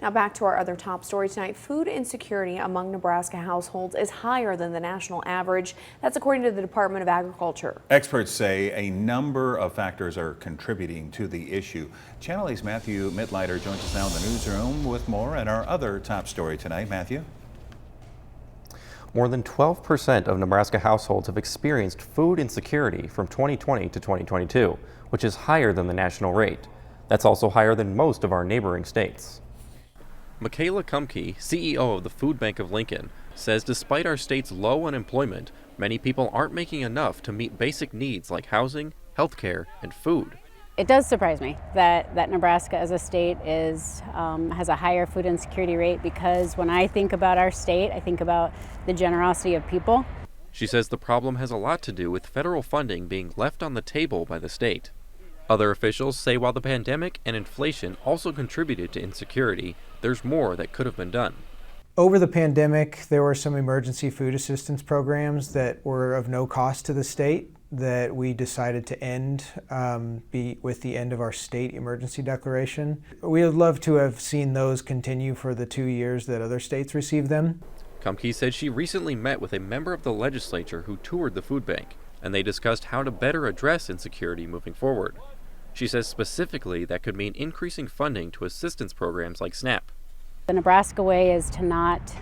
Now back to our other top story tonight. Food insecurity among Nebraska households is higher than the national average. That's according to the Department of Agriculture. Experts say a number of factors are contributing to the issue. Channel 8's Matthew Mittleiter joins us now in the newsroom with more and our other top story tonight. Matthew? More than 12% of Nebraska households have experienced food insecurity from 2020 to 2022, which is higher than the national rate. That's also higher than most of our neighboring states. Michaella-Kumke, CEO of the Food Bank of Lincoln, says despite our state's low unemployment, many people aren't making enough to meet basic needs like housing, healthcare, and food. It does surprise me that Nebraska as a state has a higher food insecurity rate, because when I think about our state, I think about the generosity of people. She says the problem has a lot to do with federal funding being left on the table by the state. Other officials say while the pandemic and inflation also contributed to insecurity, there's more that could have been done. Over the pandemic, there were some emergency food assistance programs that were of no cost to the state that we decided to end with the end of our state emergency declaration. We would love to have seen those continue for the 2 years that other states received them. Kumke said she recently met with a member of the legislature who toured the food bank, and they discussed how to better address insecurity moving forward. She says specifically that could mean increasing funding to assistance programs like SNAP. The Nebraska way is to not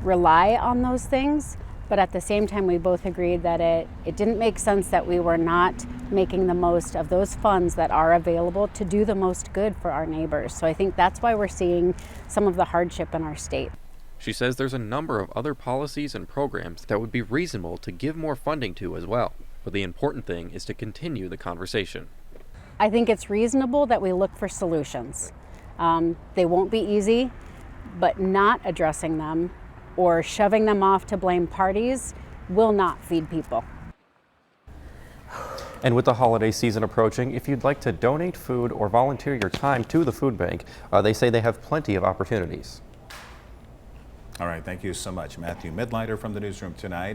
rely on those things, but at the same time we both agreed that it didn't make sense that we were not making the most of those funds that are available to do the most good for our neighbors. So I think that's why we're seeing some of the hardship in our state. She says there's a number of other policies and programs that would be reasonable to give more funding to as well, but the important thing is to continue the conversation. I think it's reasonable that we look for solutions. They won't be easy, but not addressing them or shoving them off to blame parties will not feed people. And with the holiday season approaching, if you'd like to donate food or volunteer your time to the food bank, they say they have plenty of opportunities. All right, thank you so much, Matthew Mittleiter from the newsroom tonight.